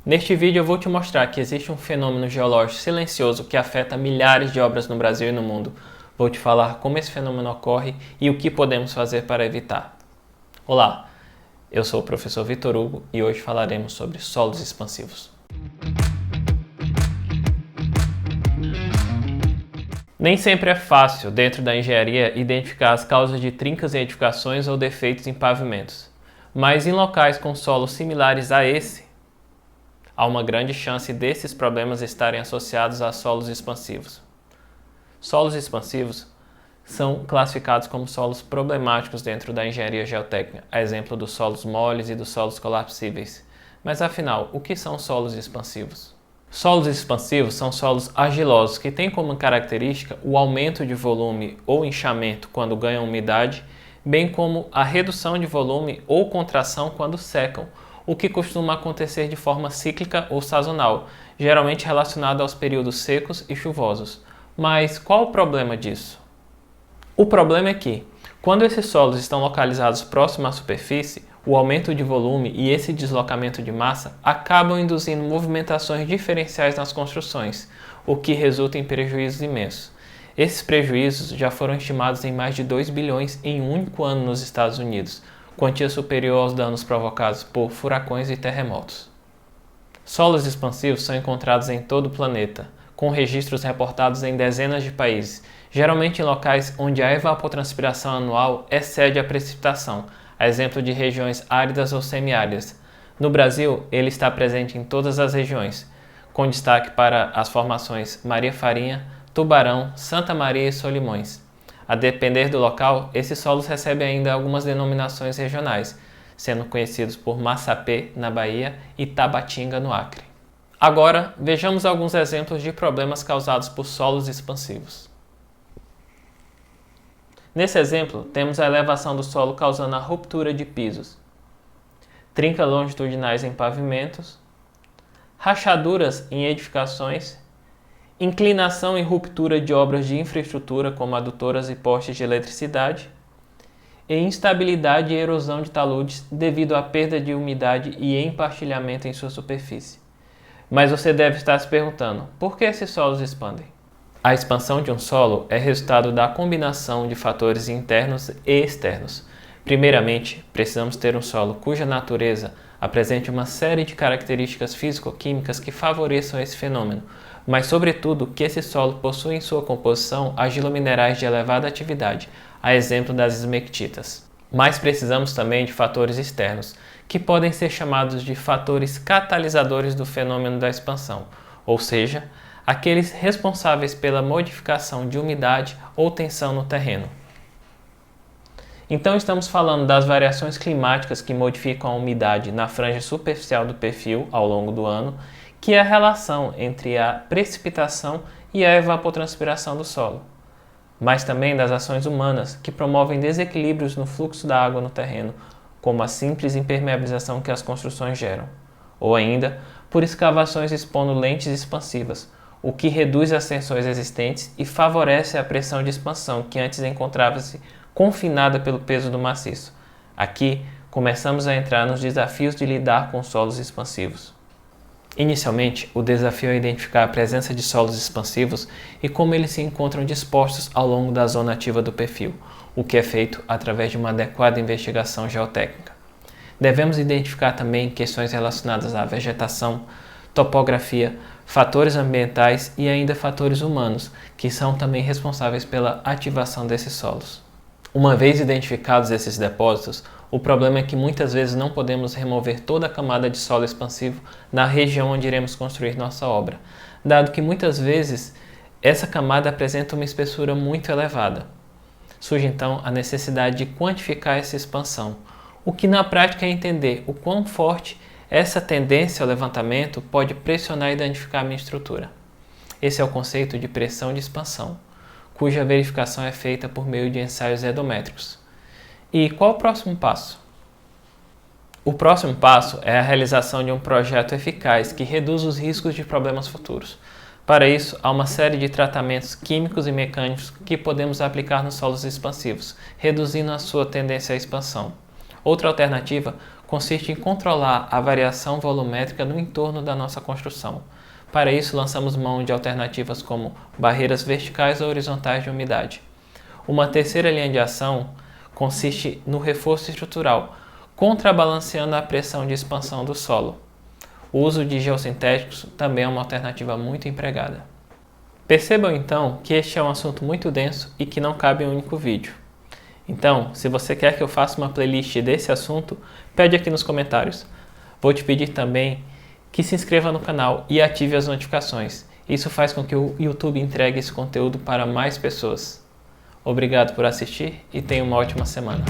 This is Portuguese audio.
Neste vídeo eu vou te mostrar que existe um fenômeno geológico silencioso que afeta milhares de obras no Brasil e no mundo. Vou te falar como esse fenômeno ocorre e o que podemos fazer para evitar. Olá, eu sou o professor Vitor Hugo e hoje falaremos sobre solos expansivos. Nem sempre é fácil, dentro da engenharia, identificar as causas de trincas em edificações ou defeitos em pavimentos. Mas em locais com solos similares a esse, há uma grande chance desses problemas estarem associados a solos expansivos. Solos expansivos são classificados como solos problemáticos dentro da engenharia geotécnica, a exemplo dos solos moles e dos solos colapsíveis. Mas afinal, o que são solos expansivos? Solos expansivos são solos argilosos que têm como característica o aumento de volume ou inchamento quando ganham umidade, bem como a redução de volume ou contração quando secam, o que costuma acontecer de forma cíclica ou sazonal, geralmente relacionado aos períodos secos e chuvosos. Mas qual o problema disso? O problema é que, quando esses solos estão localizados próximo à superfície, o aumento de volume e esse deslocamento de massa acabam induzindo movimentações diferenciais nas construções, o que resulta em prejuízos imensos. Esses prejuízos já foram estimados em mais de 2 bilhões em um único ano nos Estados Unidos, quantia superior aos danos provocados por furacões e terremotos. Solos expansivos são encontrados em todo o planeta, com registros reportados em dezenas de países, geralmente em locais onde a evapotranspiração anual excede a precipitação, a exemplo de regiões áridas ou semiáridas. No Brasil, ele está presente em todas as regiões, com destaque para as formações Maria Farinha, Tubarão, Santa Maria e Solimões. A depender do local, esses solos recebem ainda algumas denominações regionais, sendo conhecidos por Massapê, na Bahia, e Tabatinga, no Acre. Agora, vejamos alguns exemplos de problemas causados por solos expansivos. Nesse exemplo, temos a elevação do solo causando a ruptura de pisos, trincas longitudinais em pavimentos, rachaduras em edificações, inclinação e ruptura de obras de infraestrutura como adutoras e postes de eletricidade, e instabilidade e erosão de taludes devido à perda de umidade e empastilhamento em sua superfície. Mas você deve estar se perguntando, por que esses solos expandem? A expansão de um solo é resultado da combinação de fatores internos e externos. Primeiramente, precisamos ter um solo cuja natureza apresente uma série de características físico-químicas que favoreçam esse fenômeno, mas sobretudo que esse solo possua em sua composição argilominerais de elevada atividade, a exemplo das esmectitas. Mas precisamos também de fatores externos, que podem ser chamados de fatores catalisadores do fenômeno da expansão, ou seja, aqueles responsáveis pela modificação de umidade ou tensão no terreno. Então estamos falando das variações climáticas que modificam a umidade na franja superficial do perfil ao longo do ano, que é a relação entre a precipitação e a evapotranspiração do solo, mas também das ações humanas que promovem desequilíbrios no fluxo da água no terreno, como a simples impermeabilização que as construções geram, ou ainda por escavações expondo lentes expansivas, o que reduz as tensões existentes e favorece a pressão de expansão que antes encontrava-se confinada pelo peso do maciço. Aqui começamos a entrar nos desafios de lidar com solos expansivos. Inicialmente, o desafio é identificar a presença de solos expansivos e como eles se encontram dispostos ao longo da zona ativa do perfil, o que é feito através de uma adequada investigação geotécnica. Devemos identificar também questões relacionadas à vegetação, topografia, fatores ambientais e ainda fatores humanos, que são também responsáveis pela ativação desses solos. Uma vez identificados esses depósitos, o problema é que muitas vezes não podemos remover toda a camada de solo expansivo na região onde iremos construir nossa obra, dado que muitas vezes essa camada apresenta uma espessura muito elevada. Surge então a necessidade de quantificar essa expansão, o que na prática é entender o quão forte essa tendência ao levantamento pode pressionar e danificar a minha estrutura. Esse é o conceito de pressão de expansão, cuja verificação é feita por meio de ensaios eddométricos. E qual o próximo passo? O próximo passo é a realização de um projeto eficaz que reduz os riscos de problemas futuros. Para isso, há uma série de tratamentos químicos e mecânicos que podemos aplicar nos solos expansivos, reduzindo a sua tendência à expansão. Outra alternativa consiste em controlar a variação volumétrica no entorno da nossa construção. Para isso, lançamos mão de alternativas como barreiras verticais ou horizontais de umidade. Uma terceira linha de ação consiste no reforço estrutural, contrabalanceando a pressão de expansão do solo. O uso de geossintéticos também é uma alternativa muito empregada. Percebam então que este é um assunto muito denso e que não cabe em um único vídeo. Então, se você quer que eu faça uma playlist desse assunto, pede aqui nos comentários. Vou te pedir também que se inscreva no canal e ative as notificações. Isso faz com que o YouTube entregue esse conteúdo para mais pessoas. Obrigado por assistir e tenha uma ótima semana.